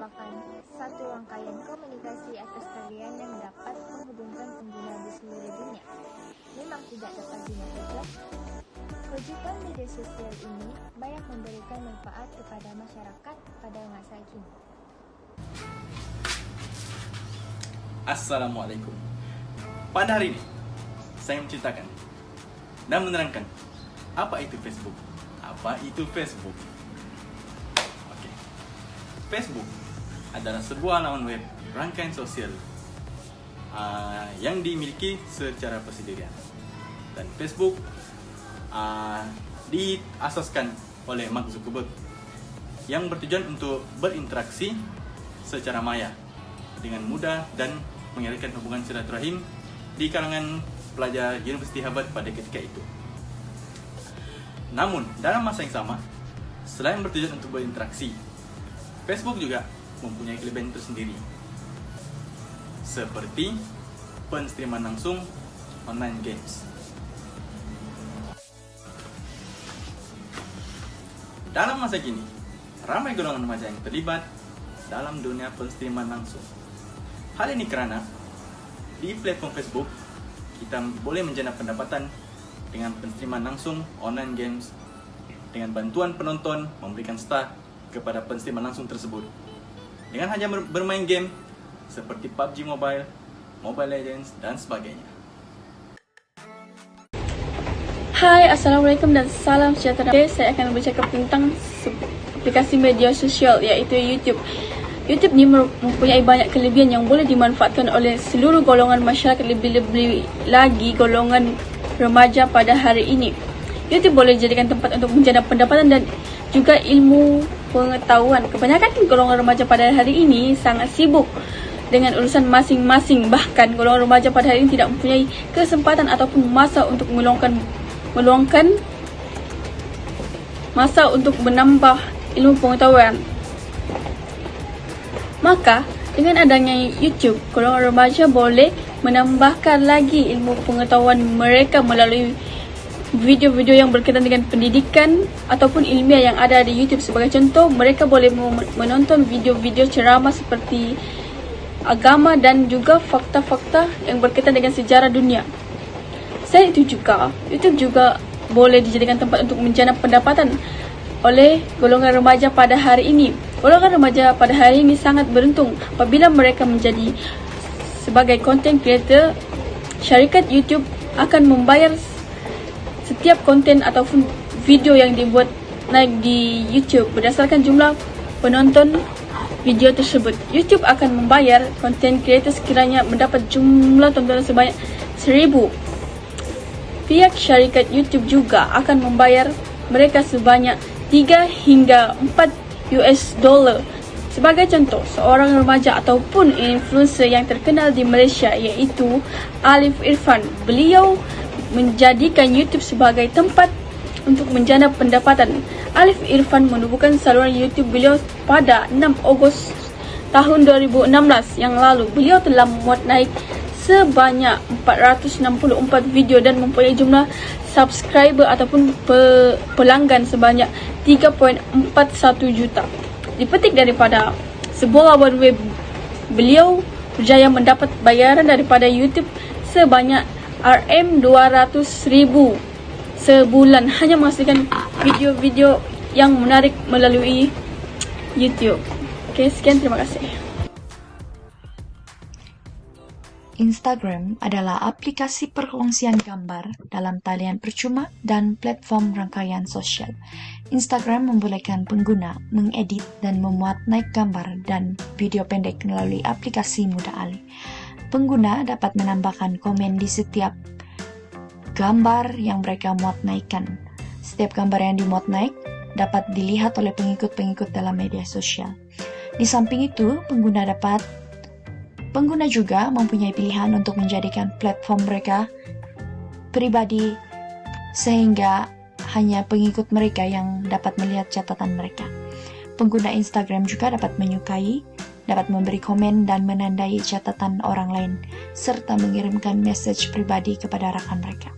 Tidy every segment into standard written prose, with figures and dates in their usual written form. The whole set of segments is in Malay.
merupakan satu rangkaian komunikasi atau talian yang dapat menghubungkan pengguna di seluruh dunia. Memang tidak dapat dinafikan, kejutan media sosial ini banyak memberikan manfaat kepada masyarakat pada masa kini. Assalamualaikum. Pada hari ini, saya menceritakan dan menerangkan apa itu Facebook. Apa itu Facebook? Oke. Facebook adalah sebuah laman web rangkaian sosial yang dimiliki secara persendirian. Dan Facebook diasaskan oleh Mark Zuckerberg yang bertujuan untuk berinteraksi secara maya dengan mudah dan mengalirkan hubungan silaturahim di kalangan pelajar Universiti Harvard pada ketika itu. Namun, dalam masa yang sama, selain bertujuan untuk berinteraksi, Facebook juga mempunyai kelebihan tersendiri, seperti penstreaman langsung online games. Dalam masa kini, ramai golongan remaja yang terlibat dalam dunia penstreaman langsung. Hal ini karena di platform Facebook, kita boleh menjana pendapatan dengan penstreaman langsung online games dengan bantuan penonton memberikan star kepada penstreaman langsung tersebut dengan hanya bermain game seperti PUBG Mobile, Mobile Legends, dan sebagainya. Hai, Assalamualaikum dan salam sejahtera. Saya akan bercakap tentang aplikasi media sosial iaitu YouTube. YouTube ni mempunyai banyak kelebihan yang boleh dimanfaatkan oleh seluruh golongan masyarakat, lebih-lebih lagi golongan remaja pada hari ini. YouTube boleh dijadikan tempat untuk menjana pendapatan dan juga ilmu pengetahuan. Kebanyakan golongan remaja pada hari ini sangat sibuk dengan urusan masing-masing. Bahkan golongan remaja pada hari ini tidak mempunyai kesempatan ataupun masa untuk meluangkan masa untuk menambah ilmu pengetahuan. Maka, dengan adanya YouTube, golongan remaja boleh menambahkan lagi ilmu pengetahuan mereka melalui video-video yang berkaitan dengan pendidikan ataupun ilmiah yang ada di YouTube. Sebagai contoh, mereka boleh menonton video-video ceramah seperti agama dan juga fakta-fakta yang berkaitan dengan sejarah dunia. Selain itu juga, YouTube juga boleh dijadikan tempat untuk menjana pendapatan oleh golongan remaja pada hari ini. Golongan remaja pada hari ini sangat beruntung apabila mereka menjadi sebagai content creator. Syarikat YouTube akan membayar setiap konten ataupun video yang dibuat naik di YouTube berdasarkan jumlah penonton video tersebut. YouTube akan membayar content creator sekiranya mendapat jumlah tontonan sebanyak 1000. Pihak syarikat YouTube juga akan membayar mereka sebanyak 3 hingga 4 US dollar. Sebagai contoh, seorang remaja ataupun influencer yang terkenal di Malaysia iaitu Alif Irfan. Beliau menjadikan YouTube sebagai tempat untuk menjana pendapatan. Alif Irfan menubuhkan saluran YouTube beliau pada 6 Ogos tahun 2016 yang lalu. Beliau telah memuat naik sebanyak 464 video dan mempunyai jumlah subscriber ataupun pelanggan sebanyak 3.41 juta. Dipetik daripada sebuah laman web, beliau berjaya mendapat bayaran daripada YouTube sebanyak RM200,000 sebulan hanya menghasilkan video-video yang menarik melalui YouTube. Oke, sekian, terima kasih. Instagram adalah aplikasi perkongsian gambar dalam talian percuma dan platform rangkaian sosial. Instagram membolehkan pengguna mengedit dan memuat naik gambar dan video pendek melalui aplikasi mudah alih. Pengguna dapat menambahkan komen di setiap gambar yang mereka muat naikkan. Setiap gambar yang dimuat naik dapat dilihat oleh pengikut-pengikut dalam media sosial. Di samping itu, pengguna juga mempunyai pilihan untuk menjadikan platform mereka pribadi sehingga hanya pengikut mereka yang dapat melihat catatan mereka. Pengguna Instagram juga dapat menyukai, dapat memberi komen dan menandai catatan orang lain, serta mengirimkan message pribadi kepada rakan mereka.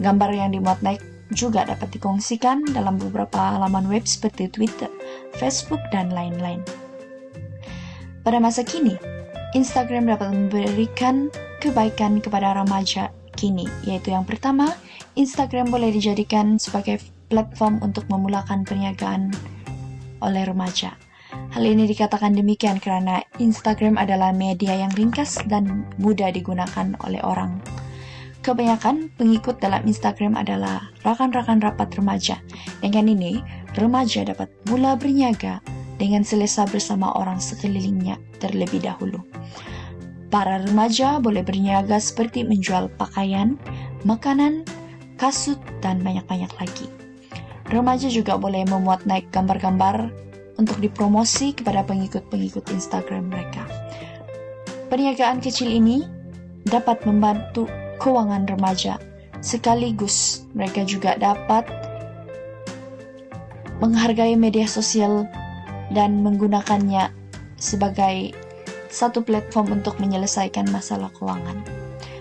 Gambar yang dimuat naik juga dapat dikongsikan dalam beberapa laman web seperti Twitter, Facebook, dan lain-lain. Pada masa kini, Instagram dapat memberikan kebaikan kepada remaja kini, yaitu yang pertama, Instagram boleh dijadikan sebagai platform untuk memulakan perniagaan oleh remaja. Hal ini dikatakan demikian kerana Instagram adalah media yang ringkas dan mudah digunakan oleh orang. Kebanyakan pengikut dalam Instagram adalah rakan-rakan rapat remaja. Dengan ini, remaja dapat mula berniaga dengan selesa bersama orang sekelilingnya terlebih dahulu. Para remaja boleh berniaga seperti menjual pakaian, makanan, kasut, dan banyak-banyak lagi. Remaja juga boleh memuat naik gambar-gambar untuk dipromosi kepada pengikut-pengikut Instagram mereka. Perniagaan kecil ini dapat membantu keuangan remaja, sekaligus mereka juga dapat menghargai media sosial dan menggunakannya sebagai satu platform untuk menyelesaikan masalah keuangan.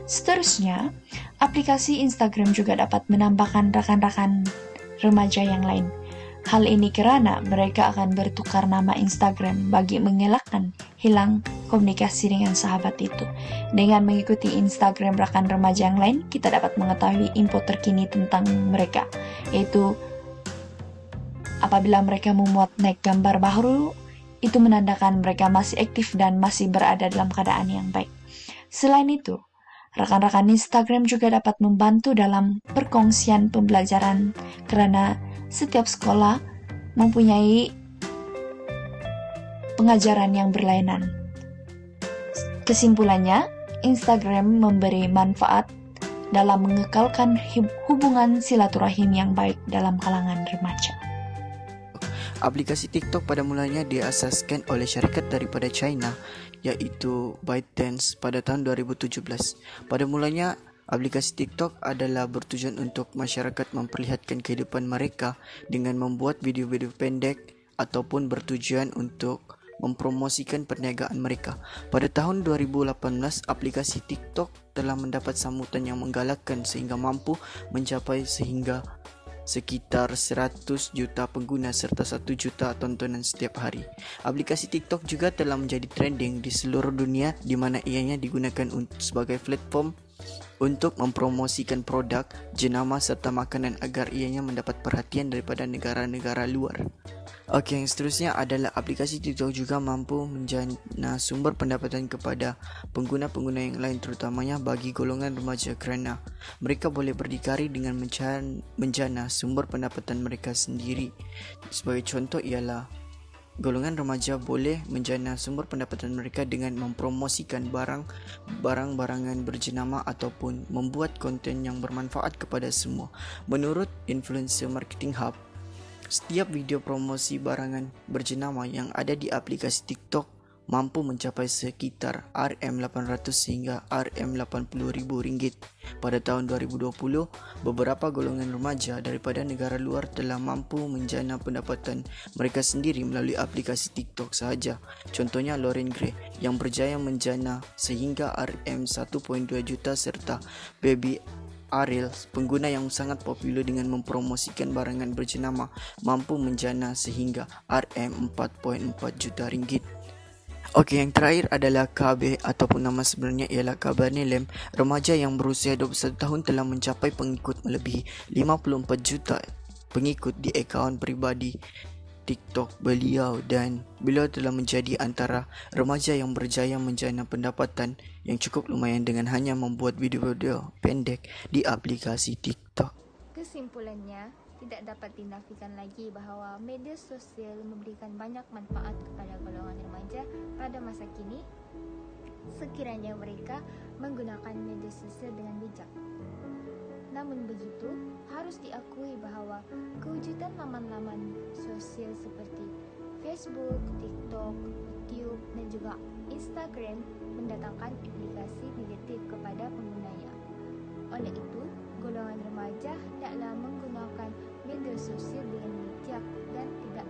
Seterusnya, aplikasi Instagram juga dapat menambahkan rakan-rakan remaja yang lain. Hal ini kerana mereka akan bertukar nama Instagram bagi mengelakkan hilang komunikasi dengan sahabat itu. Dengan mengikuti Instagram rakan remaja yang lain, kita dapat mengetahui info terkini tentang mereka, yaitu apabila mereka memuat naik gambar baru, itu menandakan mereka masih aktif dan masih berada dalam keadaan yang baik. Selain itu, rakan-rakan Instagram juga dapat membantu dalam perkongsian pembelajaran kerana setiap sekolah mempunyai pengajaran yang berlainan. Kesimpulannya, Instagram memberi manfaat dalam mengekalkan hubungan silaturahim yang baik dalam kalangan remaja. Aplikasi TikTok pada mulanya diasaskan oleh syarikat daripada China, iaitu ByteDance pada tahun 2017. Pada mulanya, aplikasi TikTok adalah bertujuan untuk masyarakat memperlihatkan kehidupan mereka dengan membuat video-video pendek ataupun bertujuan untuk mempromosikan perniagaan mereka. Pada tahun 2018, aplikasi TikTok telah mendapat sambutan yang menggalakkan sehingga mampu mencapai sekitar 100 juta pengguna serta 1 juta tontonan setiap hari. Aplikasi TikTok juga telah menjadi trending di seluruh dunia di mana ianya digunakan sebagai platform untuk mempromosikan produk, jenama serta makanan agar ianya mendapat perhatian daripada negara-negara luar. Okey, yang seterusnya adalah aplikasi TikTok juga mampu menjana sumber pendapatan kepada pengguna-pengguna yang lain, terutamanya bagi golongan remaja kerana mereka boleh berdikari dengan menjana sumber pendapatan mereka sendiri. Sebagai contoh ialah golongan remaja boleh menjana sumber pendapatan mereka dengan mempromosikan barang-barangan berjenama ataupun membuat konten yang bermanfaat kepada semua. Menurut Influencer Marketing Hub, setiap video promosi barangan berjenama yang ada di aplikasi TikTok mampu mencapai sekitar RM800 hingga RM80,000. Pada tahun 2020, beberapa golongan remaja daripada negara luar telah mampu menjana pendapatan mereka sendiri melalui aplikasi TikTok sahaja. Contohnya Lauren Gray yang berjaya menjana sehingga RM1.2 juta serta Baby Ariel, pengguna yang sangat popular dengan mempromosikan barangan berjenama, mampu menjana sehingga RM4.4 juta ringgit. Okey, yang terakhir adalah KB ataupun nama sebenarnya ialah Kabane Lam. Remaja yang berusia 21 tahun telah mencapai pengikut melebihi 54 juta pengikut di akaun peribadi TikTok beliau dan beliau telah menjadi antara remaja yang berjaya menjana pendapatan yang cukup lumayan dengan hanya membuat video-video pendek di aplikasi TikTok. Kesimpulannya, tidak dapat dinafikan lagi bahawa media sosial memberikan banyak manfaat kepada golongan remaja pada masa kini sekiranya mereka menggunakan media sosial dengan bijak. Namun begitu, harus diakui bahawa kewujudan laman-laman sosial seperti Facebook, TikTok, YouTube dan juga Instagram mendatangkan implikasi negatif kepada penggunanya. Oleh itu, golongan remaja hendaklah menggunakan media sosial dengan bijak dan tidak